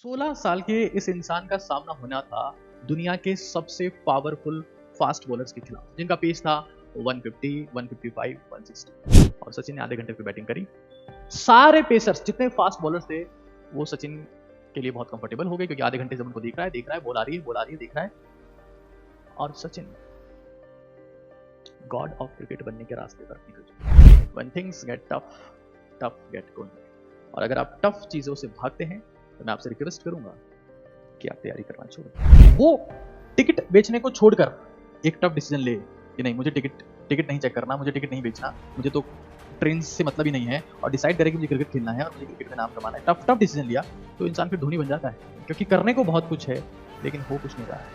16 साल के इस इंसान का सामना होना था दुनिया के सबसे पावरफुल फास्ट बॉलर्स के खिलाफ, जिनका पेस था 150, 155, 160। और सचिन ने आधे घंटे की बैटिंग करी। सारे पेसर्स जितने फास्ट बॉलर्स थे वो सचिन के लिए बहुत कंफर्टेबल हो गए, क्योंकि आधे घंटे से उनको देख रहा है, बॉल आ रही है, देख रहा है। और सचिन गॉड ऑफ क्रिकेट बनने के रास्ते पर निकल चुके। When things get tough, tough get going। और अगर आप टफ चीजों से भागते हैं तो मैं आपसे रिक्वेस्ट करूंगा कि आप तैयारी करना छोड़ें। वो टिकट बेचने को छोड़कर एक टफ डिसीजन ले कि नहीं, मुझे टिकट नहीं चेक करना, मुझे टिकट नहीं बेचना, मुझे तो ट्रेन से मतलब ही नहीं है, और डिसाइड करे कि मुझे क्रिकेट खेलना है और मुझे क्रिकेट में नाम कमाना है। टफ डिसीजन लिया तो इंसान फिर धोनी बन जाता है, क्योंकि करने को बहुत कुछ है लेकिन हो कुछ नहीं रहा है।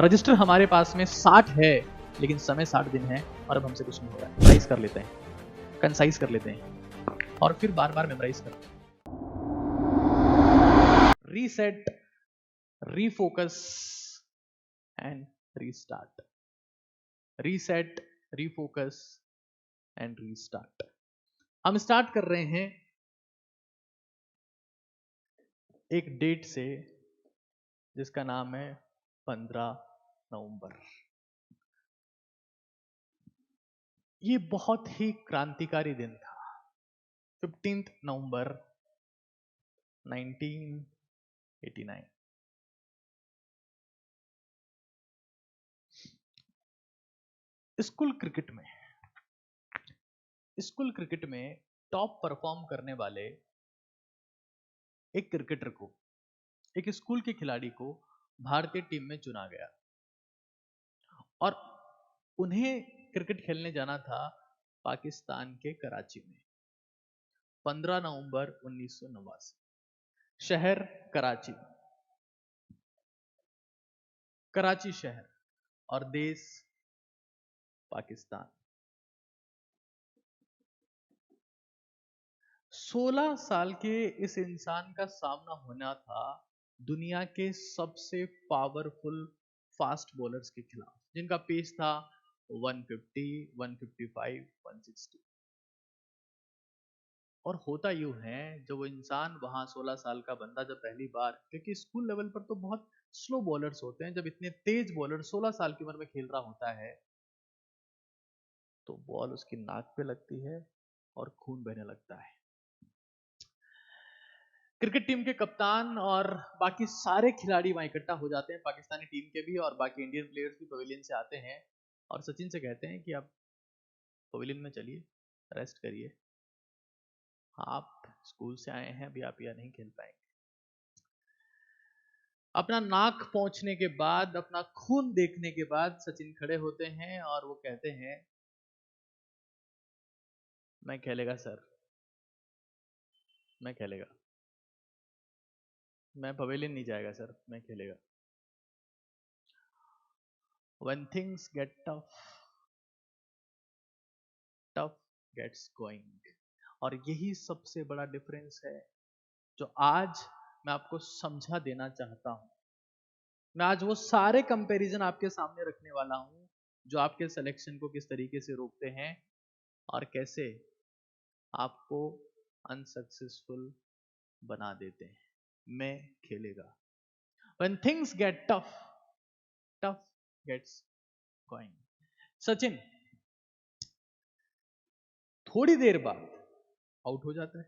रजिस्टर हमारे पास में 60 है लेकिन समय 60 दिन है और अब हमसे कुछ नहीं हो रहा है। मेमोराइज कर लेते हैं, कंसाइज कर लेते हैं और फिर बार बार मेमोराइज करते हैं। Reset, refocus and restart। Reset, refocus and restart। हम स्टार्ट कर रहे हैं एक डेट से जिसका नाम है 15 नवंबर। ये बहुत ही क्रांतिकारी दिन था। 15 नवंबर 1989। स्कूल क्रिकेट में टॉप परफॉर्म करने वाले एक क्रिकेटर को, एक स्कूल के खिलाड़ी को भारतीय टीम में चुना गया और उन्हें क्रिकेट खेलने जाना था पाकिस्तान के कराची में। 15 नवंबर 1989। शहर कराची, कराची शहर, और देश पाकिस्तान। 16 साल के इस इंसान का सामना होना था दुनिया के सबसे पावरफुल फास्ट बॉलर्स के खिलाफ, जिनका पेस था 150, 155, 160। और होता यूं है, जब वो इंसान वहां 16 साल का बंदा जब पहली बार, क्योंकि स्कूल लेवल पर तो बहुत स्लो बॉलर्स होते हैं, जब इतने तेज बॉलर 16 साल की उम्र में खेल रहा होता है तो बॉल उसकी नाक पे लगती है और खून बहने लगता है। क्रिकेट टीम के कप्तान और बाकी सारे खिलाड़ी वहां इकट्ठा हो जाते हैं, पाकिस्तानी टीम के भी और बाकी इंडियन प्लेयर्स भी पवेलियन से आते हैं और सचिन से कहते हैं कि आप पवेलियन में चलिए, रेस्ट करिए, आप स्कूल से आए हैं, अभी आप यह नहीं खेल पाएंगे। अपना नाक पहुंचने के बाद, अपना खून देखने के बाद सचिन खड़े होते हैं और वो कहते हैं, मैं खेलेगा सर, मैं खेलेगा, मैं पवेलियन नहीं जाएगा सर, मैं खेलेगा। When things get tough, tough gets going। और यही सबसे बड़ा डिफरेंस है जो आज मैं आपको समझा देना चाहता हूं। मैं आज वो सारे कंपैरिजन आपके सामने रखने वाला हूं जो आपके सिलेक्शन को किस तरीके से रोकते हैं और कैसे आपको अनसक्सेसफुल बना देते हैं। मैं खेलेगा। When things get tough, tough gets going। Sachin थोड़ी देर बाद आउट हो जाता है,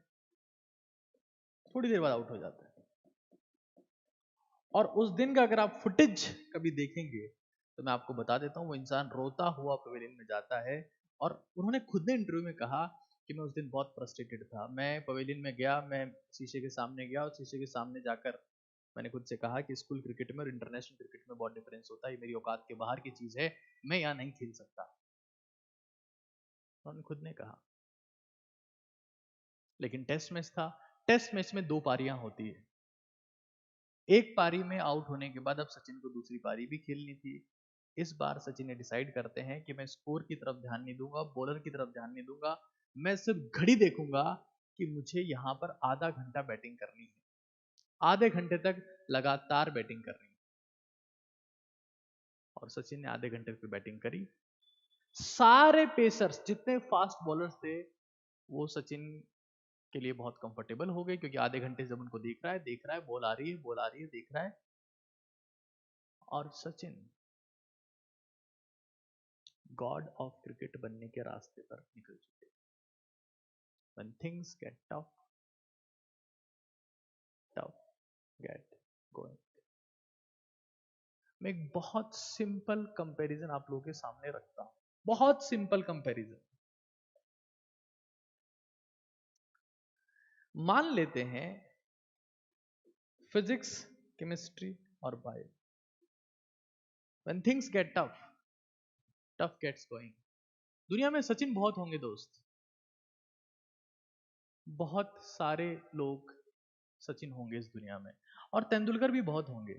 थोड़ी देर बाद आउट हो जाता है। और उस दिन का अगर आप फुटेज कभी देखेंगे तो मैं आपको बता देता हूं, वो इंसान रोता हुआ पवेलियन में जाता है। और उन्होंने खुद ने इंटरव्यू में कहा कि मैं उस दिन बहुत फ्रस्ट्रेटेड था, मैं पवेलियन में गया, मैं शीशे के सामने गया और शीशे के सामने जाकर मैंने खुद से कहा कि स्कूल क्रिकेट में और इंटरनेशनल क्रिकेट में बहुत डिफरेंस होता है, ये मेरी औकात के बाहर की चीज है, मैं यहाँ नहीं खेल सकता। उन्होंने खुद ने कहा। लेकिन टेस्ट मैच था, टेस्ट मैच में 2 पारियां होती है। एक पारी में आउट होने के बाद अब सचिन को दूसरी पारी भी खेलनी थी। इस बार सचिन ने डिसाइड करते हैं कि मैं स्कोर की तरफ ध्यान नहीं दूंगा, बॉलर की तरफ ध्यान नहीं दूंगा, मैं सिर्फ घड़ी देखूंगा कि मुझे यहां पर आधा घंटा बैटिंग करनी है, आधे घंटे तक लगातार बैटिंग करनी है। और सचिन ने आधे घंटे की बैटिंग करी। सारे पेसर्स जितने फास्ट बॉलर्स थे वो सचिन के लिए बहुत कंफर्टेबल हो गए, क्योंकि आधे घंटे जब उनको देख रहा है, बॉल आ रही है, बॉल आ रही है, देख रहा है। और सचिन गॉड ऑफ क्रिकेट बनने के रास्ते पर निकल चुके। When things get tough get going। मैं एक बहुत सिंपल कंपैरिजन आप लोगों के सामने रखता हूं, बहुत सिंपल कंपैरिजन। मान लेते हैं फिजिक्स, केमिस्ट्री और bio. When things get tough gets going। दुनिया में सचिन बहुत होंगे दोस्त, बहुत सारे लोग सचिन होंगे इस दुनिया में, और तेंदुलकर भी बहुत होंगे,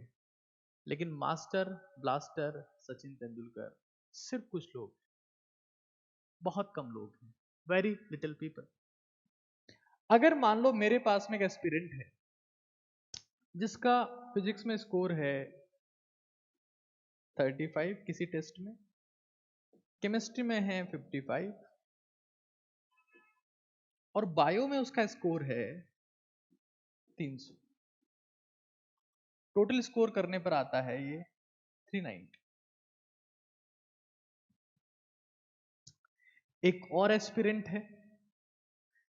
लेकिन मास्टर ब्लास्टर सचिन तेंदुलकर सिर्फ कुछ लोग, बहुत कम लोग हैं, वेरी लिटिल पीपल। अगर मान लो मेरे पास में एक एस्पिरेंट है जिसका फिजिक्स में स्कोर है 35 किसी टेस्ट में, केमिस्ट्री में है 55 और बायो में उसका स्कोर है 300। टोटल स्कोर करने पर आता है ये 390। एक और एस्पिरेंट है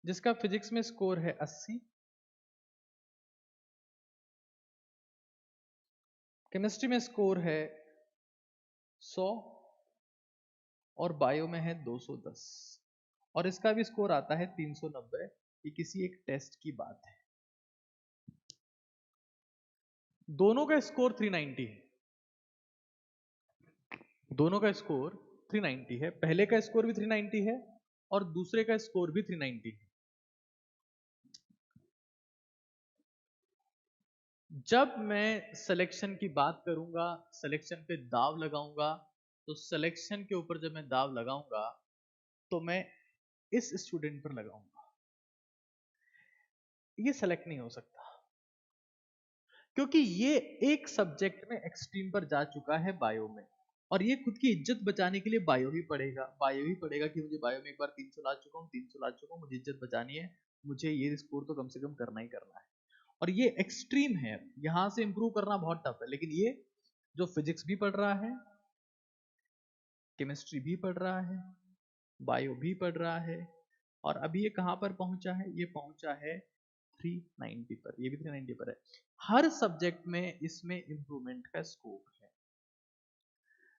जिसका फिजिक्स में स्कोर है 80, केमिस्ट्री में स्कोर है 100 और बायो में है 210, और इसका भी स्कोर आता है 390। ये किसी एक टेस्ट की बात है। दोनों का स्कोर 390 है, दोनों का स्कोर 390 है। पहले का स्कोर भी 390 है और दूसरे का स्कोर भी 390 है। जब मैं सिलेक्शन की बात करूंगा, सिलेक्शन पे दाव लगाऊंगा, तो सिलेक्शन के ऊपर जब मैं दाव लगाऊंगा तो मैं इस स्टूडेंट पर लगाऊंगा। ये सेलेक्ट नहीं हो सकता, क्योंकि ये एक सब्जेक्ट में एक्सट्रीम पर जा चुका है बायो में, और ये खुद की इज्जत बचाने के लिए बायो ही पढ़ेगा, बायो ही पढ़ेगा कि मुझे बायो में एक बार 300 ला चुका हूँ, 300 ला चुका हूँ, मुझे इज्जत बचानी है, मुझे ये स्कोर तो कम से कम करना ही करना है। और ये एक्सट्रीम है, यहां से इंप्रूव करना बहुत टफ है। लेकिन ये जो फिजिक्स भी पढ़ रहा है, केमिस्ट्री भी पढ़ रहा है, बायो भी पढ़ रहा है, और अभी ये कहां पर पहुंचा है? ये पहुंचा है 390 पर, ये भी 390 पर है। हर सब्जेक्ट में इसमें इंप्रूवमेंट का स्कोप है।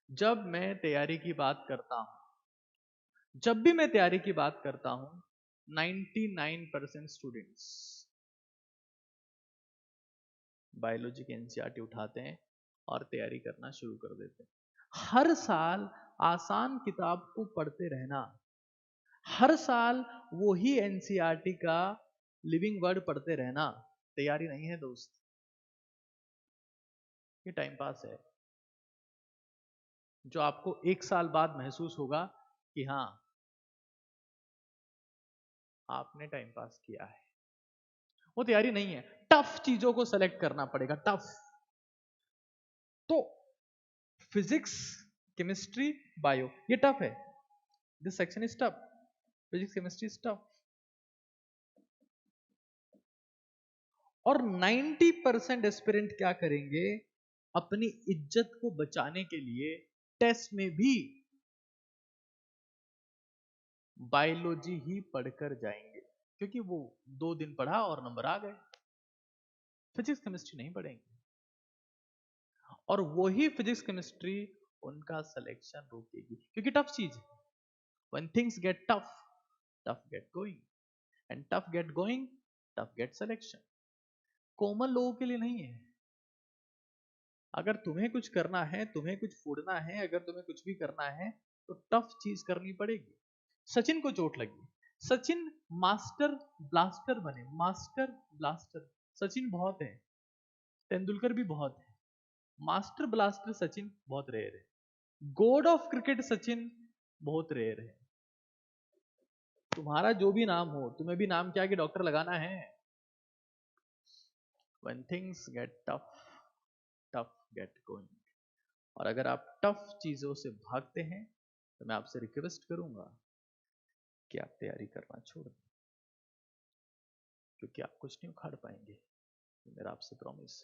जब मैं तैयारी की बात करता हूं, जब भी मैं तैयारी की बात करता हूं, 99% स्टूडेंट्स बायोलॉजी के एनसीईआरटी उठाते हैं और तैयारी करना शुरू कर देते हैं। हर साल आसान किताब को पढ़ते रहना, हर साल वही एनसीईआरटी का लिविंग वर्ड पढ़ते रहना तैयारी नहीं है दोस्त, ये टाइम पास है। जो आपको एक साल बाद महसूस होगा कि हां आपने टाइम पास किया है, वो तैयारी नहीं है। टफ चीजों को सेलेक्ट करना पड़ेगा, टफ। तो फिजिक्स, केमिस्ट्री, बायो ये टफ है, this section is tough, physics chemistry is tough. और 90% एस्पिरेंट क्या करेंगे? अपनी इज्जत को बचाने के लिए टेस्ट में भी बायोलॉजी ही पढ़कर जाएंगे, क्योंकि वो 2 दिन पढ़ा और नंबर आ गए। फिजिक्स केमिस्ट्री नहीं पढ़ेंगे, और वही फिजिक्स केमिस्ट्री उनका सिलेक्शन रोकेगी, क्योंकि टफ चीज है। When things get tough get going, and tough get going, tough get selection। Common लोगों के लिए नहीं है। अगर तुम्हें कुछ करना है, तुम्हें कुछ फोड़ना है, अगर तुम्हें कुछ भी करना है, तो टफ चीज करनी पड़ेगी। सचिन को चोट लगी, सचिन मास्टर ब्लास्टर बने, मास्टर ब्लास्टर। सचिन बहुत है, तेंदुलकर भी बहुत है, मास्टर ब्लास्टर सचिन बहुत रेयर है, गॉड ऑफ क्रिकेट सचिन बहुत रेयर है। तुम्हारा जो भी नाम हो, तुम्हें भी नाम क्या कि डॉक्टर लगाना है। When things get tough get going। और अगर आप टफ चीजों से भागते हैं तो मैं आपसे रिक्वेस्ट करूंगा कि आप तैयारी करना छोड़ दें। क्योंकि आप कुछ नहीं उखाड़ पाएंगे, मेरा आपसे प्रॉमिस।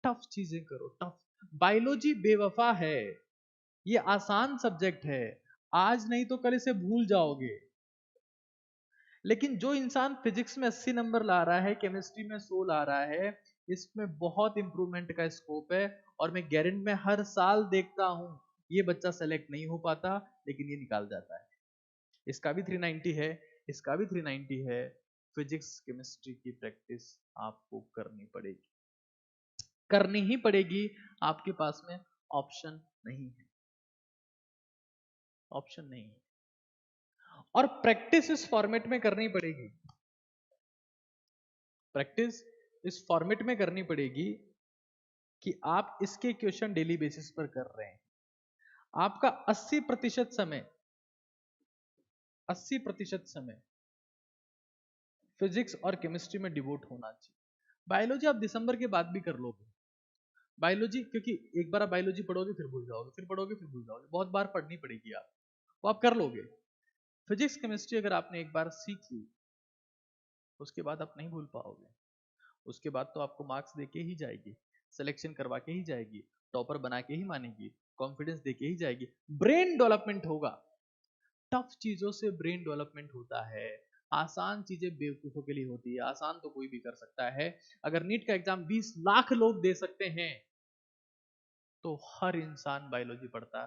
टफ चीजें करो, टफ। बायोलॉजी बेवफा है, ये आसान सब्जेक्ट है, आज नहीं तो कल इसे भूल जाओगे। लेकिन जो इंसान फिजिक्स में 80 नंबर ला रहा है, केमिस्ट्री में 100 ला रहा है, इसमें बहुत इंप्रूवमेंट का स्कोप है। और मैं गारंटी में हर साल देखता हूं, ये बच्चा सेलेक्ट नहीं हो पाता, लेकिन ये निकाल जाता है। इसका भी 390 है, इसका भी 390 है। फिजिक्स केमिस्ट्री की प्रैक्टिस आपको करनी पड़ेगी, करनी ही पड़ेगी। आपके पास में ऑप्शन नहीं है, ऑप्शन नहीं है। और प्रैक्टिस इस फॉर्मेट में करनी पड़ेगी, प्रैक्टिस इस फॉर्मेट में करनी पड़ेगी कि आप इसके क्वेश्चन डेली बेसिस पर कर रहे हैं। आपका 80% समय, 80% समय फिजिक्स और केमिस्ट्री में डिवोट होना चाहिए। बायोलॉजी आप दिसंबर के बाद भी कर लोगे, बायोलॉजी, क्योंकि एक बार आप बायोलॉजी पढ़ोगे फिर भूल जाओगे, फिर पढ़ोगे फिर भूल जाओगे, बहुत बार पढ़नी पड़ेगी आप, वो आप कर लोगे। फिजिक्स केमिस्ट्री अगर आपने एक बार सीख ली, उसके बाद आप नहीं भूल पाओगे। उसके बाद तो आपको मार्क्स देके ही जाएगी, सिलेक्शन करवा के ही जाएगी, टॉपर बना के ही मानेगी, कॉन्फिडेंस देके ही जाएगी, ब्रेन डेवलपमेंट होगा। टफ चीजों से ब्रेन डेवलपमेंट होता है, आसान चीजें बेवकूफों के लिए होती है, आसान तो कोई भी कर सकता है। अगर नीट का एग्जाम 20 लाख लोग दे सकते हैं, तो हर इंसान बायोलॉजी पढ़ता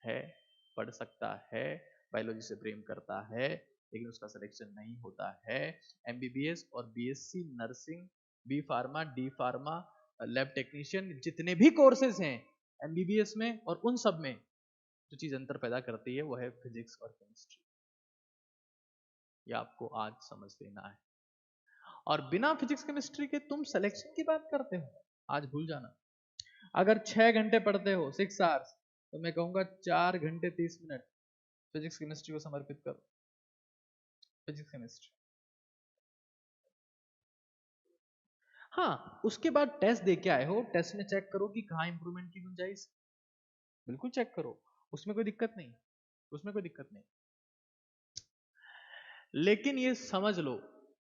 है, पढ़ सकता है, बायोलॉजी से प्रेम करता है, लेकिन उसका सिलेक्शन नहीं होता है। एमबीबीएस और BSc nursing, B pharma, D pharma, lab technician, जितने भी कोर्सेज हैं एमबीबीएस में, और उन सब में जो चीज अंतर पैदा करती है वो है फिजिक्स और केमिस्ट्री। ये आपको आज समझ लेना है। और बिना फिजिक्स केमिस्ट्री के तुम सिलेक्शन की बात करते हो, आज भूल जाना। अगर 6 घंटे पढ़ते हो 6 आवर्स, तो मैं कहूंगा 4 घंटे 30 मिनट फिजिक्स केमिस्ट्री को समर्पित करो। फिजिक्स केमिस्ट्री, हाँ, उसके बाद टेस्ट दे के आए हो, टेस्ट में चेक करो कि कहाँ इंप्रूवमेंट की गुंजाइश, बिल्कुल चेक करो, उसमें कोई दिक्कत नहीं, उसमें कोई दिक्कत नहीं। लेकिन ये समझ लो,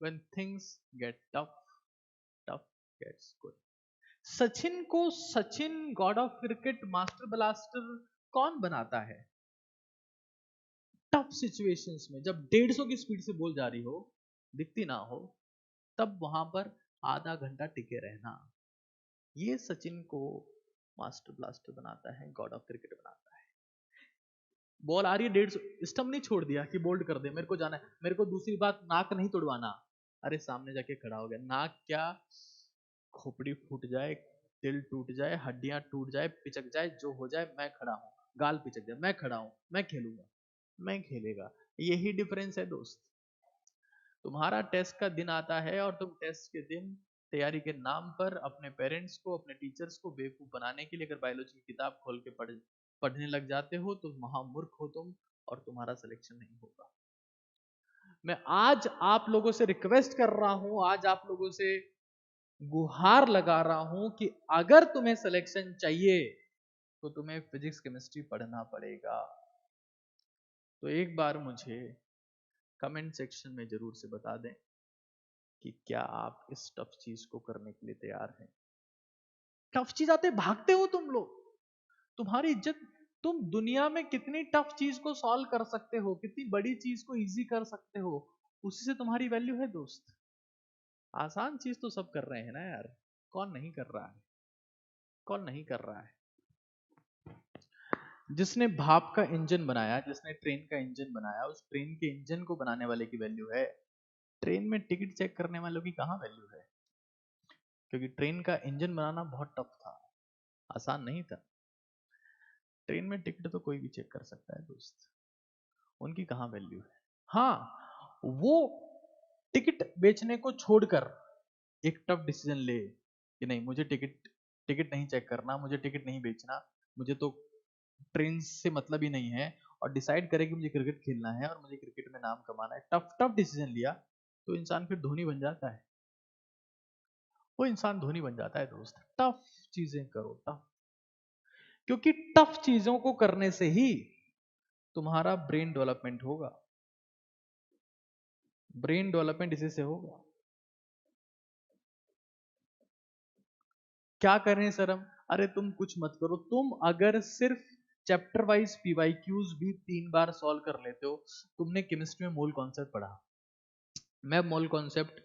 when things get tough, tough gets good। Sachin को Sachin God of cricket master blaster कौन बनाता है? टफ सिचुएशंस में, जब 150 की स्पीड से बॉल जा रही हो, दिखती ना हो, तब वहां पर आधा घंटा टिके रहना, ये सचिन को मास्टर ब्लास्टर बनाता है, गॉड ऑफ क्रिकेट बनाता है। बॉल आ रही है 150, स्टंप नहीं छोड़ दिया कि बोल्ड कर दे, मेरे को जाना है, मेरे को दूसरी बात नाक नहीं तोड़वाना, अरे सामने जाके खड़ा हो गया, नाक क्या, खोपड़ी फूट जाए, दिल टूट जाए, हड्डियां टूट जाए, पिचक जाए, जो हो जाए, मैं खड़ा हूं, गाल पिचक जाए, मैं खड़ा हूं, मैं खेलूंगा, मैं खेलेगा। यही डिफरेंस है दोस्त। तुम्हारा टेस्ट का दिन आता है और तुम टेस्ट के दिन तैयारी के नाम पर अपने पेरेंट्स को, अपने टीचर्स को बेवकूफ बनाने के लिए अगर बायोलॉजी की किताब खोल के पढ़ने लग जाते हो, तो महामूर्ख हो तुम, और तुम्हारा सिलेक्शन नहीं होगा। मैं आज आप लोगों से रिक्वेस्ट कर रहा हूं, आज आप लोगों से गुहार लगा रहा हूं कि अगर तुम्हें सिलेक्शन चाहिए तो तुम्हें फिजिक्स केमिस्ट्री पढ़ना पड़ेगा। तो एक बार मुझे कमेंट सेक्शन में जरूर से बता दें कि क्या आप इस टफ चीज को करने के लिए तैयार हैं। टफ चीज आते भागते हो तुम लोग, तुम्हारी इज्जत, तुम दुनिया में कितनी टफ चीज को सॉल्व कर सकते हो, कितनी बड़ी चीज को इजी कर सकते हो, उसी से तुम्हारी वैल्यू है दोस्त। आसान चीज तो सब कर रहे हैं ना यार, कौन नहीं कर रहा है, कौन नहीं कर रहा है। जिसने भाप का इंजन बनाया, जिसने ट्रेन का इंजन बनाया, उस ट्रेन के इंजन को बनाने वाले की वैल्यू है, ट्रेन में टिकट चेक करने वालों की कहां वैल्यू है? क्योंकि ट्रेन का इंजन बनाना बहुत टफ था, आसान नहीं था। ट्रेन में टिकट तो कोई भी चेक कर सकता है दोस्त, उनकी कहां वैल्यू है? हाँ, वो टिकट बेचने को छोड़कर एक टफ डिसीजन ले कि नहीं, मुझे टिकट टिकट नहीं चेक करना, मुझे टिकट नहीं बेचना, मुझे तो ट्रेन से मतलब ही नहीं है, और डिसाइड करे कि मुझे क्रिकेट खेलना है और मुझे क्रिकेट में नाम कमाना है, टफ टफ डिसीजन लिया, तो इंसान फिर धोनी बन जाता है, वो इंसान धोनी बन जाता है दोस्त। टफ चीजें करो, टफ, क्योंकि टफ चीजों को करने से ही तुम्हारा ब्रेन डेवलपमेंट होगा। ब्रेन डेवलपमेंट इसी से होगा। क्या कर रहे हैं सर हम? अरे तुम कुछ मत करो, तुम अगर सिर्फ चैप्टर वाइज पीवाईक्यूज भी 3 बार सॉल्व कर लेते हो। तुमने केमिस्ट्री में मोल कॉन्सेप्ट पढ़ा, मैं मोल कॉन्सेप्ट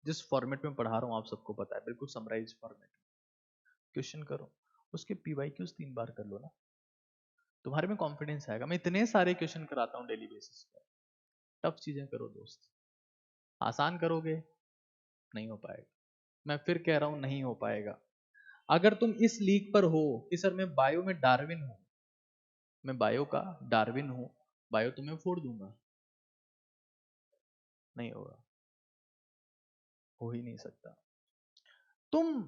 जिस फॉर्मेट में पढ़ा रहा हूं आप सबको पता है, बिल्कुल समराइज फॉर्मेट। क्वेश्चन करो, उसके पीवाईक्यूज 3 बार कर लो ना, तुम्हारे में कॉन्फिडेंस आएगा। मैं इतने सारे क्वेश्चन कराता हूँ डेली बेसिस पे। टफ चीजें करो दोस्त, आसान करोगे नहीं हो पाएगा। मैं फिर कह रहा हूं नहीं हो पाएगा। अगर तुम इस लीग पर हो कि सर मैं बायो में डार्विन हूं, मैं बायो का डार्विन हूं, बायो तुम्हें फोड़ दूंगा, नहीं होगा, हो ही नहीं सकता। तुम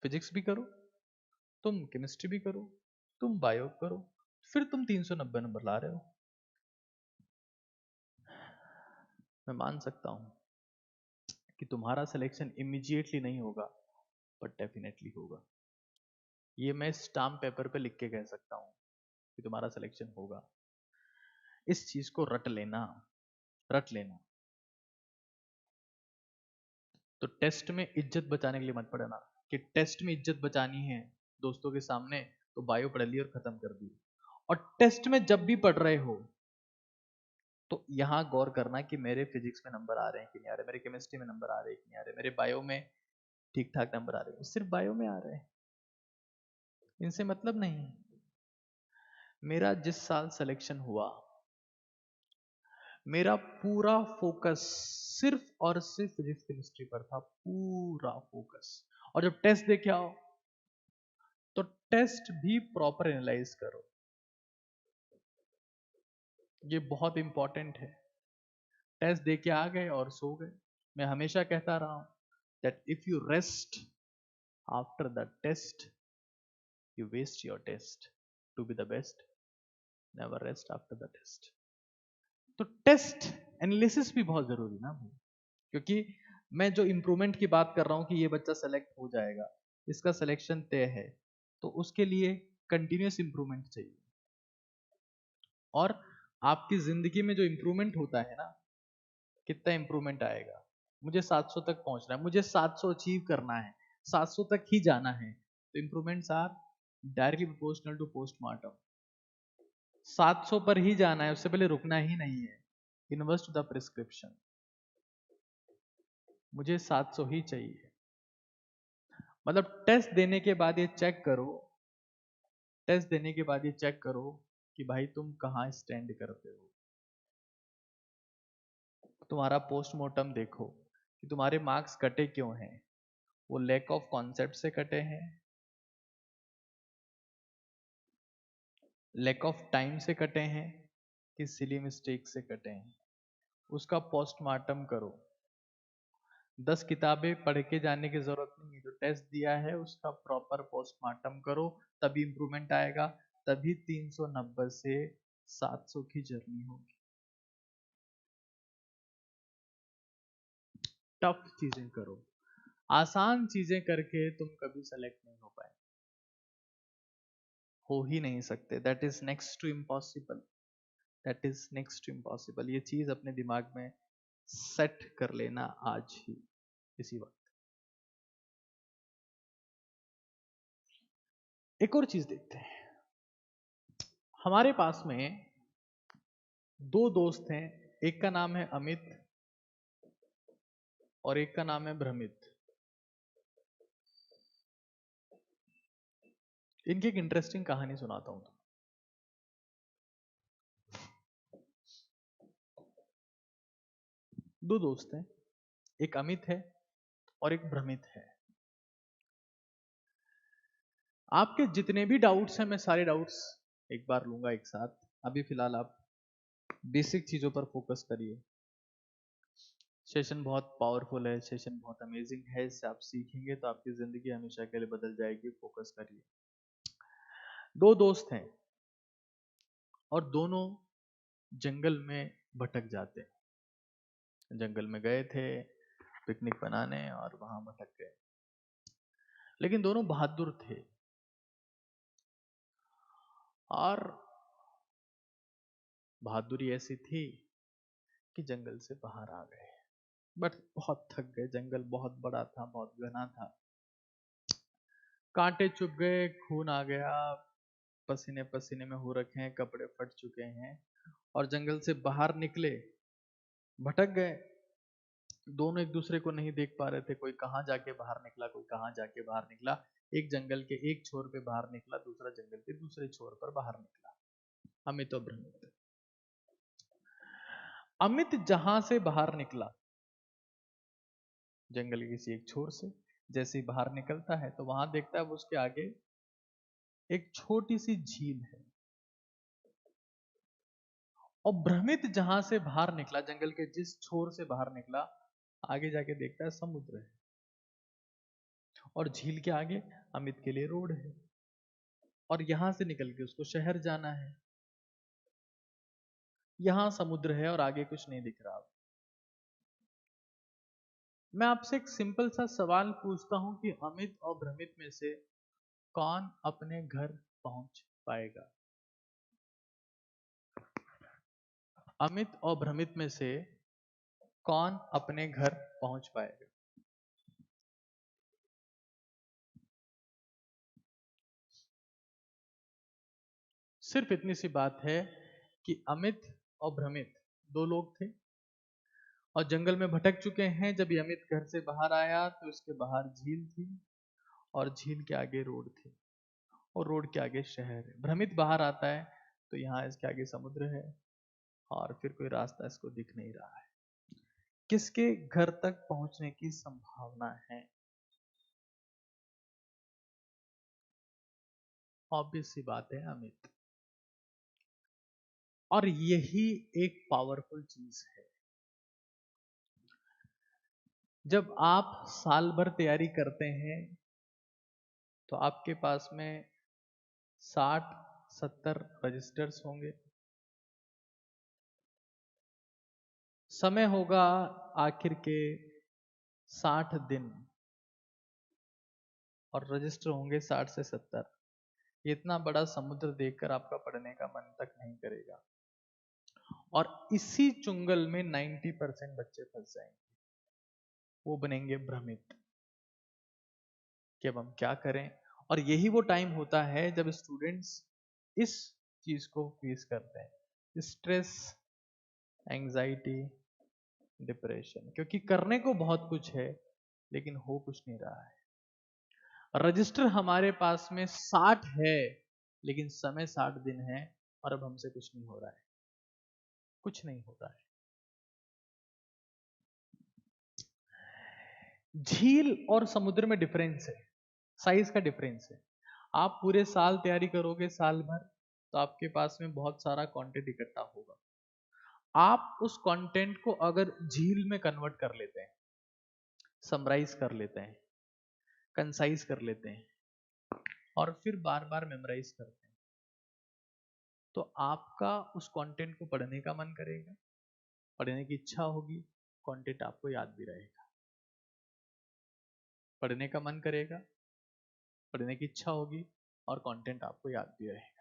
फिजिक्स भी करो, तुम केमिस्ट्री भी करो, तुम बायो करो, फिर तुम 390 नंबर ला रहे हो। मैं मान सकता हूं कि तुम्हारा सिलेक्शन इमीडिएटली नहीं होगा, बट डेफिनेटली होगा। ये मैं स्टाम्प पेपर पे लिख के कह सकता हूं कि तुम्हारा सिलेक्शन होगा। इस चीज को रट लेना, रट लेना। तो टेस्ट में इज्जत बचाने के लिए मत पढ़ना कि टेस्ट में इज्जत बचानी है दोस्तों के सामने, तो बायो पढ़ ली और खत्म कर दी। और टेस्ट में जब भी पढ़ रहे हो तो यहां गौर करना कि मेरे फिजिक्स में नंबर आ रहे हैं कि नहीं आ रहे, मेरे केमिस्ट्री में नंबर आ रहे हैं कि नहीं आ रहे, मेरे बायो में ठीक ठाक नंबर आ रहे हैं। सिर्फ बायो में आ रहे हैं, इनसे मतलब नहीं। मेरा जिस साल सिलेक्शन हुआ, मेरा पूरा फोकस सिर्फ और सिर्फ फिजिक्स केमिस्ट्री पर था, पूरा फोकस। और जब टेस्ट देखे आओ तो टेस्ट भी प्रॉपर एनालाइज करो, ये बहुत इंपॉर्टेंट है। टेस्ट दे के आ गए और सो गए। मैं हमेशा कहता रहा हूं that if you rest after the test you waste your test. To be the best never rest after the test. तो टेस्ट एनालिसिस भी बहुत जरूरी ना भाई, क्योंकि मैं जो इंप्रूवमेंट की बात कर रहा हूं कि ये बच्चा सेलेक्ट हो जाएगा, इसका सिलेक्शन तय है, तो उसके लिए कंटिन्यूस इंप्रूवमेंट चाहिए। और आपकी जिंदगी में जो इंप्रूवमेंट होता है ना, कितना इंप्रूवमेंट आएगा। मुझे 700 तक पहुंचना है, मुझे 700 अचीव करना है, 700 तक ही जाना है, तो improvements are directly proportional to postmortem. 700 पर ही जाना है, उससे पहले रुकना ही नहीं है। इनवर्स टू द प्रिस्क्रिप्शन, मुझे 700 ही चाहिए। मतलब टेस्ट देने के बाद ये चेक करो, टेस्ट देने के बाद ये चेक करो कि भाई तुम कहां स्टैंड करते हो। तुम्हारा पोस्टमार्टम देखो कि तुम्हारे मार्क्स कटे क्यों हैं। वो लैक ऑफ कॉन्सेप्ट से कटे हैं, लैक ऑफ टाइम से कटे हैं, कि सिली मिस्टेक से कटे हैं। उसका पोस्टमार्टम करो। 10 किताबें पढ़ के जाने की जरूरत नहीं है, जो टेस्ट दिया है उसका प्रॉपर पोस्टमार्टम करो, तभी इंप्रूवमेंट आएगा, तभी 390 से 700 की जर्नी होगी। टफ चीजें करो, आसान चीजें करके तुम कभी सेलेक्ट नहीं हो पाए, हो ही नहीं सकते। That is next to impossible, that is next to impossible. ये चीज अपने दिमाग में सेट कर लेना आज ही, इसी वक्त। एक और चीज देखते हैं। हमारे पास में 2 दोस्त हैं, एक का नाम है अमित और एक का नाम है भ्रमित। इनकी एक इंटरेस्टिंग कहानी सुनाता हूं। 2 दोस्त हैं, एक अमित है और एक भ्रमित है। आपके जितने भी डाउट्स हैं, मैं सारे डाउट्स एक बार लूंगा एक साथ। अभी फिलहाल आप बेसिक चीजों पर फोकस करिए। सेशन बहुत पावरफुल है, सेशन बहुत अमेजिंग है, इससे आप सीखेंगे तो आपकी जिंदगी हमेशा के लिए बदल जाएगी। फोकस करिए। 2 दोस्त हैं और दोनों जंगल में भटक जाते हैं। जंगल में गए थे पिकनिक बनाने और वहां भटक गए, लेकिन दोनों बहादुर थे। और बहादुरी ऐसी थी कि जंगल से बाहर आ गए, बट बहुत थक गए। जंगल बहुत बड़ा था, बहुत घना था, कांटे चुभ गए, खून आ गया, पसीने पसीने में हो रखे हैं, कपड़े फट चुके हैं, और जंगल से बाहर निकले, भटक गए। दोनों एक दूसरे को नहीं देख पा रहे थे, कोई कहाँ जाके बाहर निकला, कोई कहाँ जाके बाहर निकला। एक जंगल के एक छोर पे बाहर निकला, दूसरा जंगल के दूसरे छोर पर बाहर निकला। अमित और भ्रमित। अमित जहां से बाहर निकला, जंगल के किसी एक छोर से, जैसे ही बाहर निकलता है तो वहां देखता है वो उसके आगे एक छोटी सी झील है। और भ्रमित जहां से बाहर निकला, जंगल के जिस छोर से बाहर निकला, आगे जाके देखता है समुद्र है, और झील के आगे अमित के लिए रोड है, और यहां से निकल के उसको शहर जाना है। यहां समुद्र है और आगे कुछ नहीं दिख रहा। मैं आपसे एक सिंपल सा सवाल पूछता हूं कि अमित और भ्रमित में से कौन अपने घर पहुंच पाएगा? अमित और भ्रमित में से कौन अपने घर पहुंच पाएगा? सिर्फ इतनी सी बात है कि अमित और भ्रमित दो लोग थे, और जंगल में भटक चुके हैं। जब ये अमित घर से बाहर आया तो उसके बाहर झील थी, और झील के आगे रोड थी, और रोड के आगे शहर है। भ्रमित बाहर आता है तो यहाँ इसके आगे समुद्र है, और फिर कोई रास्ता इसको दिख नहीं रहा है। किसके घर तक पहुंचने की संभावना है? ऑब्वियस सी बात है, अमित। और यही एक पावरफुल चीज है। जब आप साल भर तैयारी करते हैं तो आपके पास में 60-70 रजिस्टर्स होंगे। समय होगा आखिर के 60 दिन, और रजिस्टर होंगे 60 से 70। इतना बड़ा समुद्र देखकर आपका पढ़ने का मन तक नहीं करेगा, और इसी चुंगल में 90% बच्चे फंस जाएंगे। वो बनेंगे भ्रमित कि अब हम क्या करें। और यही वो टाइम होता है जब स्टूडेंट्स इस चीज को फेस करते हैं, स्ट्रेस, एंजाइटी, डिप्रेशन, क्योंकि करने को बहुत कुछ है लेकिन हो कुछ नहीं रहा है। रजिस्टर हमारे पास में 60 है, लेकिन समय 60 दिन है, और अब हमसे कुछ नहीं हो रहा है, कुछ नहीं हो रहा है। झील और समुद्र में डिफरेंस है, साइज का डिफरेंस है। आप पूरे साल तैयारी करोगे, साल भर, तो आपके पास में बहुत सारा कंटेंट इकट्ठा होगा। आप उस कंटेंट को अगर झील में कन्वर्ट कर लेते हैं, समराइज कर लेते हैं, कंसाइज कर लेते हैं, और फिर बार बार मेमोराइज करते हैं, तो आपका उस कंटेंट को पढ़ने का मन करेगा, पढ़ने की इच्छा होगी, कंटेंट आपको याद भी रहेगा। पढ़ने का मन करेगा, पढ़ने की इच्छा होगी, और कंटेंट आपको याद भी रहेगा।